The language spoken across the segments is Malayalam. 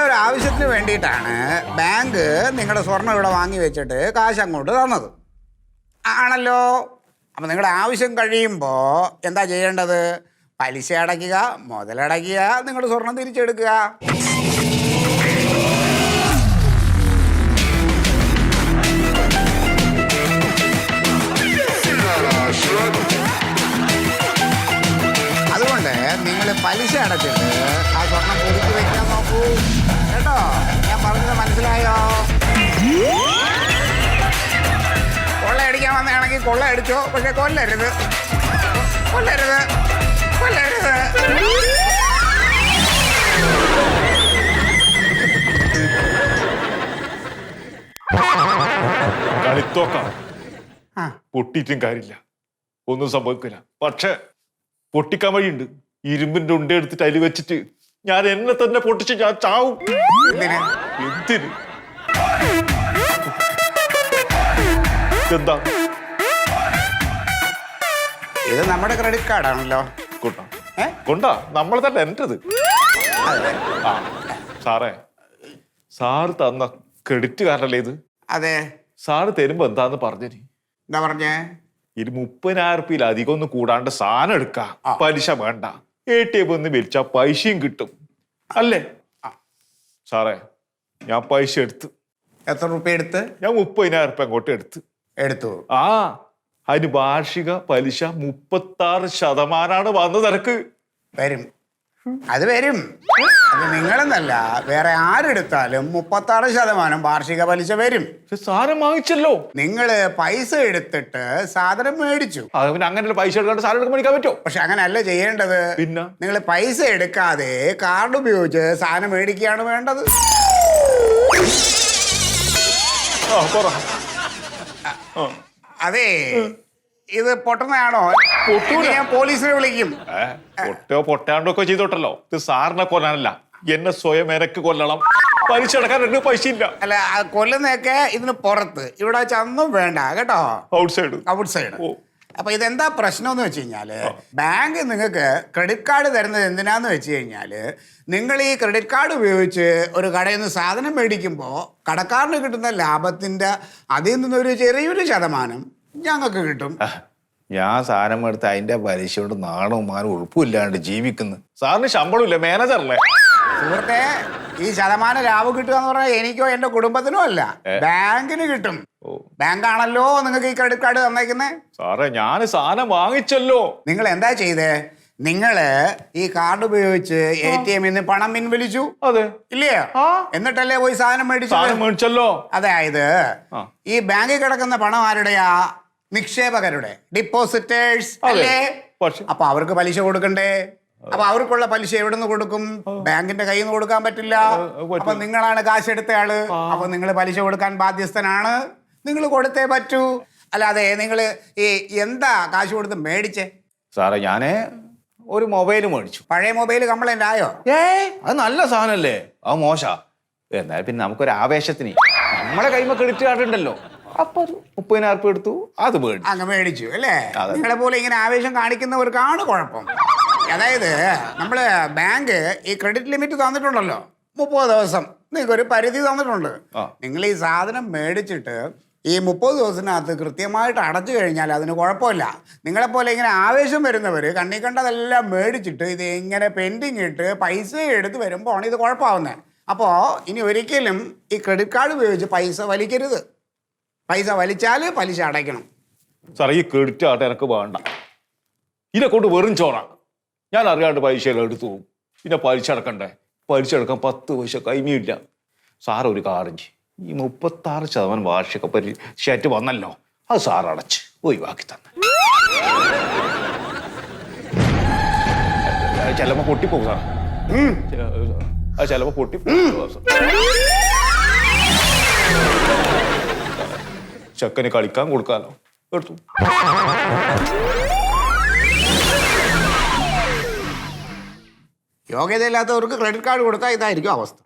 ഒരു ആവശ്യത്തിന് വേണ്ടിയിട്ടാണ് ബാങ്ക് നിങ്ങളുടെ സ്വർണം ഇവിടെ വാങ്ങി വെച്ചിട്ട് കാശ് അങ്ങോട്ട് തന്നത് ആണല്ലോ. അപ്പം നിങ്ങളുടെ ആവശ്യം കഴിയുമ്പോൾ എന്താ ചെയ്യേണ്ടത്? പലിശ അടയ്ക്കുക, മുതലടയ്ക്കുക, നിങ്ങളുടെ സ്വർണം തിരിച്ചെടുക്കുക. അതുകൊണ്ട് നിങ്ങൾ പലിശ അടച്ചിട്ട് ആ സ്വർണം പുതുക്കി വെക്കാൻ നോക്കൂ കേട്ടോ. ഞാൻ പറഞ്ഞത് മനസ്സിലായോ? കൊള്ളയടിക്കാൻ വന്നതാണെങ്കിൽ കൊള്ളയടിച്ചോ, പക്ഷെ കൊല്ലരുത്, കൊല്ലരുത്, കൊല്ലരുത്. കളിത്തോക്കാം പൊട്ടിയിട്ടും കാര്യമില്ല, ഒന്നും സംഭവിക്കില്ല. പക്ഷെ പൊട്ടിക്കാൻ വഴിയുണ്ട്. ഇരുമ്പിന്റെ ഉണ്ട എടുത്തിട്ട് അതിൽ വെച്ചിട്ട് ഞാൻ എന്നെ തന്നെ പൊട്ടിച്ച് ഞാൻ ചാവും. എന്തിന്? എന്താ? ഇത് നമ്മുടെ ക്രെഡിറ്റ് കാർഡാണല്ലോ. കൊണ്ടാ നമ്മൾ തന്നെ എന്റേത്. ആ സാറേ, സാറ് തന്ന ക്രെഡിറ്റ് കാർഡല്ലേ ഇത്? അതെ. സാറ് തരുമ്പോ എന്താന്ന് പറഞ്ഞു? എന്താ പറഞ്ഞേ? 30,000 അധികം ഒന്നും കൂടാണ്ട് സാധനം എടുക്കാം, പലിശ വേണ്ട, ATM ഒന്ന് വിളിച്ചാ പൈസയും കിട്ടും അല്ലേ? സാറേ, ഞാൻ പൈസ എടുത്ത്. എത്ര രൂപ എടുത്ത്? ഞാൻ 30,000 അങ്ങോട്ട് എടുത്തു. ആ അതിന് വാർഷിക പലിശ 36% വന്നു നിരക്ക്. വരും, അത് വരും. അത് നിങ്ങളെന്നല്ല, വേറെ ആരെടുത്താലും 36% വാർഷിക പലിശ വരും. സാധനം വാങ്ങിച്ചല്ലോ. നിങ്ങള് പൈസ എടുത്തിട്ട് സാധനം മേടിച്ചു. പിന്നെ അങ്ങനെ പൈസ എടുക്കാണ്ട് സാധനം എടുക്കാൻ മേടിക്കാൻ പറ്റുമോ? പക്ഷെ അങ്ങനല്ല ചെയ്യേണ്ടത്. പിന്നെ നിങ്ങൾ പൈസ എടുക്കാതെ കാർഡ് ഉപയോഗിച്ച് സാധനം മേടിക്കുകയാണ് വേണ്ടത്. അതെ, ഇത് പൊട്ടുന്നതാണോ? ഞാൻ പോലീസിനെ വിളിക്കും. പൊട്ടാണ്ടോ ഒക്കെ ചെയ്തോട്ടല്ലോ. ഇത് സാറിനെ കൊല്ലാനല്ല, എന്നെ സ്വയം എനക്ക് കൊല്ലണം. പലിശ അടക്കാൻ എന്റെ പൈസ ഇല്ല. അല്ല, കൊല്ലുന്നതൊക്കെ ഇതിന് പുറത്ത്, ഇവിടെ വെച്ചൊന്നും വേണ്ട കേട്ടോ. Out side. അപ്പൊ ഇതെന്താ പ്രശ്നം എന്ന് വെച്ച് കഴിഞ്ഞാല്, ബാങ്ക് നിങ്ങൾക്ക് ക്രെഡിറ്റ് കാർഡ് തരുന്നത് എന്തിനാന്ന് വെച്ച് കഴിഞ്ഞാല്, നിങ്ങൾ ഈ ക്രെഡിറ്റ് കാർഡ് ഉപയോഗിച്ച് ഒരു കടയിൽ നിന്ന് സാധനം മേടിക്കുമ്പോൾ കടക്കാരന് കിട്ടുന്ന ലാഭത്തിന്റെ അതിൽ നിന്നൊരു ചെറിയൊരു ശതമാനം ഞങ്ങൾക്ക് കിട്ടും. ഞാൻ സാധനം എടുത്ത് അതിന്റെ പലിശ കൊണ്ട് നാണവും മാനവും ഉറപ്പില്ലാണ്ട് ജീവിക്കുന്നു. സാറിന് ശമ്പളം ഇല്ല, മാനേജറല്ലേ? സുഹൃത്തെ, ഈ ശതമാനം ലാഭം കിട്ടുക എന്ന് പറഞ്ഞാൽ എനിക്കോ എന്റെ കുടുംബത്തിനോ അല്ല, ബാങ്കിന് കിട്ടും. ബാങ്കാണല്ലോ നിങ്ങൾക്ക് ഈ ക്രെഡിറ്റ് കാർഡ് തന്നേക്കുന്നേ. സാറേ, ഞാൻ സാധനം വാങ്ങിച്ചല്ലോ. നിങ്ങൾ എന്താ ചെയ്തേ? നിങ്ങള് ഈ കാർഡ് ഉപയോഗിച്ച് ATM-ൽ നിന്ന് പണം പിൻവലിച്ചു. അതെ, ഇല്ലേ? എന്നിട്ടല്ലേ പോയി സാധനം മേടിച്ചല്ലോ. അതായത് ഈ ബാങ്കിൽ കിടക്കുന്ന പണം ആരുടെയാ? നിക്ഷേപകരുടെ, ഡിപ്പോസിറ്റേഴ്സ് അല്ലേ? അപ്പൊ അവർക്ക് പലിശ കൊടുക്കണ്ടേ? അപ്പൊ അവർക്കുള്ള പലിശ എവിടെ നിന്ന് കൊടുക്കും? ബാങ്കിന്റെ കയ്യിൽ നിന്ന് കൊടുക്കാൻ പറ്റില്ല. അപ്പൊ നിങ്ങളാണ് കാശ് എടുത്ത ആള്. അപ്പൊ നിങ്ങൾ പലിശ കൊടുക്കാൻ ബാധ്യസ്ഥനാണ്. നിങ്ങൾ കൊടുത്തേ പറ്റൂ. അല്ലാതെ നിങ്ങൾ ഈ എന്താ കാശ് കൊടുത്ത് മേടിച്ചേ? സാറേ, ഞാന് ഒരു മൊബൈൽ മേടിച്ചു. പഴയ മൊബൈൽ കംപ്ലൈന്റ് ആയോ? അത് നല്ല സാധനല്ലേ? അത് മോശ. എന്നാൽ പിന്നെ നമുക്കൊരു ആവേശത്തിന് നമ്മളെ കൈമ ക്രെഡിറ്റ് കാർഡ് ഉണ്ടല്ലോ, അപ്പൊ 30,000 എടുത്തു, അത് മേടിച്ചു. അങ്ങ് മേടിച്ചു അല്ലേ? നിങ്ങളെ പോലെ ഇങ്ങനെ ആവേശം കാണിക്കുന്നവർക്കാണ് കുഴപ്പം. അതായത് നമ്മള് ബാങ്ക് ഈ ക്രെഡിറ്റ് ലിമിറ്റ് തന്നിട്ടുണ്ടല്ലോ, 30 ദിവസം. നിങ്ങൾക്കൊരു പരിധി തന്നിട്ടുണ്ട്. നിങ്ങൾ ഈ സാധനം മേടിച്ചിട്ട് ഈ 30 ദിവസത്തിനകത്ത് കൃത്യമായിട്ട് അടച്ചു കഴിഞ്ഞാൽ അതിന് കുഴപ്പമില്ല. നിങ്ങളെപ്പോലെ ഇങ്ങനെ ആവേശം വരുന്നവർ കണ്ണി കണ്ടതെല്ലാം മേടിച്ചിട്ട് ഇത് ഇങ്ങനെ പെൻഡിങ് ഇട്ട് പൈസ എടുത്ത് വരുമ്പോൾ ആണ് ഇത് കുഴപ്പമാവുന്നത്. അപ്പോൾ ഇനി ഒരിക്കലും ഈ ക്രെഡിറ്റ് കാർഡ് ഉപയോഗിച്ച് പൈസ വലിക്കരുത്. പൈസ വലിച്ചാൽ പലിശ അടയ്ക്കണം. സാറേ, ഈ ക്രെഡിറ്റ് കാർഡ് എനിക്ക് വേണ്ട. ഇതിനെ കൊണ്ട് വെറും ചോറ. ഞാൻ അറിയാണ്ട് പൈസ എടുത്തു പോകും. പിന്നെ പലിശ അടക്കണ്ടേ? പലിശ അടക്കാൻ 10 പൈസ കൈമിയില്ല. സാറ് ഒരു കാര്യം, ഈ 36% വാർഷിക പലിശ വന്നല്ലോ, അത് സാർ അടച്ച് ഒഴിവാക്കി തന്നെ. ചിലപ്പോ പൊട്ടിപ്പോകും സാർ. ചിലപ്പോ പൊട്ടിപ്പോകും. ചെക്കന് കളിക്കാൻ കൊടുക്കാലോ, എടുത്തു. യോഗ്യതയില്ലാത്തവർക്ക് ക്രെഡിറ്റ് കാർഡ് കൊടുത്താൽ ഇതായിരിക്കും അവസ്ഥ.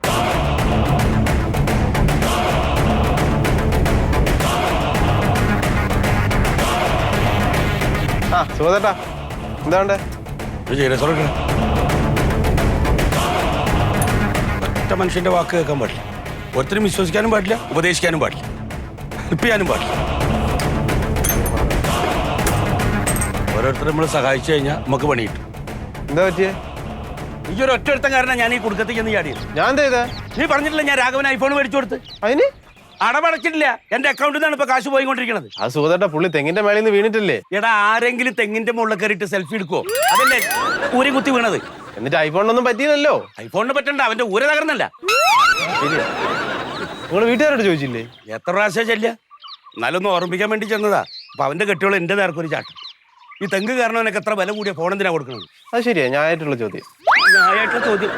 സുഖേട്ടാ, എന്താ വേണ്ടേ? ഒറ്റ മറ്റേ മനുഷ്യന്റെ വാക്ക് കേൾക്കാൻ പാടില്ല. ഒരുത്തരും വിശ്വസിക്കാനും പാടില്ല, ഉപദേശിക്കാനും പാടില്ല, ഹെൽപ്പ് ചെയ്യാനും പാടില്ല. ഓരോരുത്തരും നമ്മൾ സഹായിച്ചു കഴിഞ്ഞാൽ നമുക്ക് പണി കിട്ടും. എന്താ പറ്റിയേ? ഈ ഒരു ഒറ്റ ഒരുത്തം കാരണം ഞാൻ ഈ കുടുക്കത്തേക്ക് എന്ന് ചാടിയത്. ഞാൻ എന്താ ചെയ്താ? നീ പറഞ്ഞിട്ടില്ല ഞാൻ രാഘവൻ ഐഫോൺ മേടിച്ചു കൊടുത്ത്? അതിന് അടപടച്ചിട്ടില്ല. എന്റെ അക്കൗണ്ടിൽ നിന്നാണ് ഇപ്പൊ കാശ് പോയിക്കൊണ്ടിരിക്കുന്നത്. ആ സുഖത്തേട്ട പുള്ളി തെങ്ങിന്റെ മേളിൽ നിന്ന് വീണിട്ടില്ലേ? എടാ, ആരെങ്കിലും തെങ്ങിന്റെ മുകളിൽ കയറിയിട്ട് സെൽഫി എടുക്കുവോ? അതല്ലേ ഊരി കുത്തി വീണത്. എന്നിട്ട് ഐഫോണിനൊന്നും പറ്റിയില്ലല്ലോ. ഐഫോണിന് പറ്റണ്ട, അവന്റെ ഊര തകർന്നല്ല. ശരിയാ. നിങ്ങൾ വീട്ടുകാരോട് ചോദിച്ചില്ലേ? എത്ര പ്രാവശ്യം ചെല്ല, എന്നാലൊന്ന് ഓർമ്മിക്കാൻ വേണ്ടി ചെന്നതാ. അപ്പൊ അവന്റെ കെട്ടിയോളം എന്റെ നേർക്കൊരു ചാട്ടം. ഈ തെങ്ങ് കാരണവനൊക്കെ എത്ര വില കൂടിയ ഫോൺ എന്തിനാ കൊടുക്കുന്നത്? അത് ശരിയാ, ഞാനായിട്ടുള്ള ചോദ്യം. ന്യായമായിട്ടുള്ള ചോദ്യം.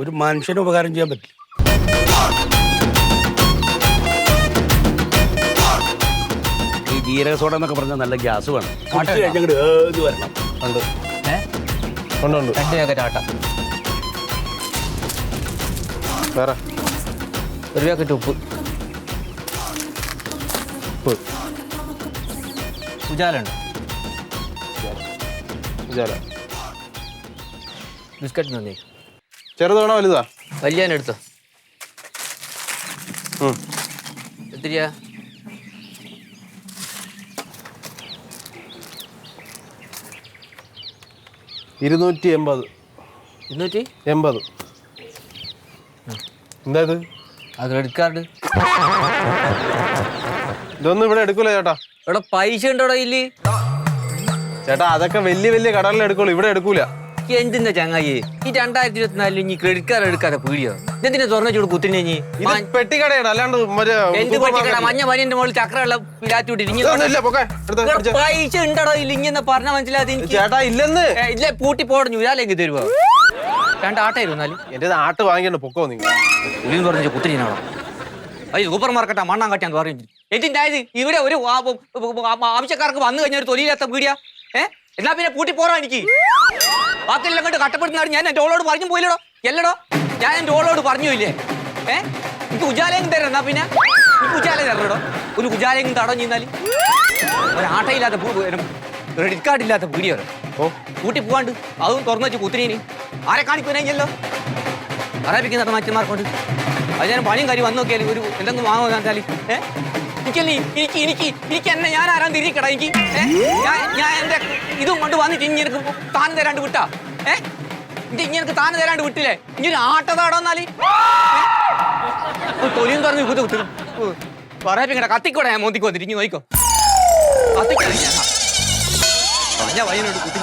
ഒരു മനുഷ്യന് ഉപകാരം ചെയ്യാൻ പറ്റില്ല. ഈ ജീരക സോഡ എന്നൊക്കെ പറഞ്ഞാൽ നല്ല ഗ്യാസ് വേണം. കുടിച്ച് കഴിഞ്ഞ് അങ്ങട് ഏത് വരണം. ഉണ്ട്. ഉണ്ട്. 2 പാക്കറ്റ് ആട്ട, വേറെ 1 പാക്കറ്റ് ഉപ്പ്, ഉജാലുണ്ട്, ബിസ്ക്കറ്റ് നന്ദി. ചെറുതാണോ വലുതാ? വലിയാനെടുത്തോ? എത്തിരിയാ? 280. 280? എന്താ ഇത്? ആ ക്രെഡിറ്റ് കാർഡ്. ഇതൊന്നും ഇവിടെ എടുക്കൂല ചേട്ടാ. ഇവിടെ പൈസ ഉണ്ടോടാ ഇല്ലേ? ചേട്ടാ അതൊക്കെ വലിയ വലിയ കടകളിൽ എടുക്കുള്ളൂ, ഇവിടെ എടുക്കൂല. എന്തിന്റെ ചങ്ങായി ഈ 2024 ഇനി ക്രെഡിറ്റ് കാർഡ് എടുക്കാതെ പീടിയോ? എന്തിനാ തുറന്ന ചൂട് കുത്തിനെ? പെട്ടിക്കടയാണ്, അല്ലാണ്ട് എന്ത് പറ്റിക്കട? മഞ്ഞ പനിന്റെ മുകളിൽ ചക്രമുള്ള പൈസ ഉണ്ടോ ഇല്ല? ഇങ്ങനെ പറഞ്ഞ മനസ്സിലാതെ ചേട്ടാ ഇല്ലെന്ന്. ഇല്ല, പൂട്ടി പോടഞ്ഞു. ഇതാലേക്ക് തരുവോ? 2 ആട്ടായിരുന്നു. എന്നാലും എന്റെ ആട്ട് വാങ്ങിയാണ് പൊക്കോ നിങ്ങൾ. ഉള്ളിന്ന് പറഞ്ഞ കുത്തിനാണോ? അത് സൂപ്പർ മാർക്കറ്റാ, മണ്ണാൻ കാട്ടിയാന്ന് പറഞ്ഞു. എന്തിനായത് ഇവിടെ ഒരു ആവശ്യക്കാർക്ക് വന്നു കഴിഞ്ഞ ഒരു തൊലിയില്ലാത്ത പീടിയ. എന്നാ പിന്നെ പൂട്ടി പോറാ എനിക്ക്. ബാക്കിയെല്ലാം കണ്ട് കട്ടപ്പെടുത്തുന്ന ഞാൻ എൻ്റെ ഓളോട് പറഞ്ഞു പോയില്ലടോ. എല്ലടോ, ഞാൻ എൻ്റെ ഓളോട് പറഞ്ഞു ഇല്ലേ? എനിക്ക് ഉജാലയും തരണം. എന്നാ പിന്നെ എനിക്ക് ഉജാല തരണോ? ഒരു ഉജാലയും തടോ ചെയ്താൽ ഒരാട്ടയില്ലാത്ത ക്രെഡിറ്റ് കാർഡ് ഇല്ലാത്ത പീടിയോ. കൂട്ടി പോവാണ്ട് അതും തുറന്നു വെച്ച് കുത്തിനീന് ആരെ കാണിക്കുവാനല്ലോ? അറേപ്പിക്കുന്ന മച്ചന്മാർക്കൊണ്ട് അത് ഞാൻ പണിയും കാര്യം വന്നു നോക്കിയാൽ ഒരു എന്തെങ്കിലും വാങ്ങുമെന്ന് വെച്ചാൽ എനിക്കല്ലേ എനിക്ക് എന്നെ ഞാൻ ആരാൻ തിരിക്കടാ? എനിക്ക് ഞാൻ എൻ്റെ ഇതും കൊണ്ട് വന്നിട്ട് ഇനി എനിക്ക് താന് തരാണ്ട് വിട്ടാ? ഇനി എനിക്ക് താന് തരാണ്ട് വിട്ടില്ലേ? ഇനി ഒരു ആട്ടതാടോ എന്നാല് തൊലിയും തുറന്ന് പറയപ്പിക്കട കത്തിക്കൂടെ? ഞാൻ മോന്തിക്ക് വന്നിട്ട് ഇനി നോയിക്കോ. കത്തിക്കാതെ ഞാൻ വയ്യനോട് കുത്തി.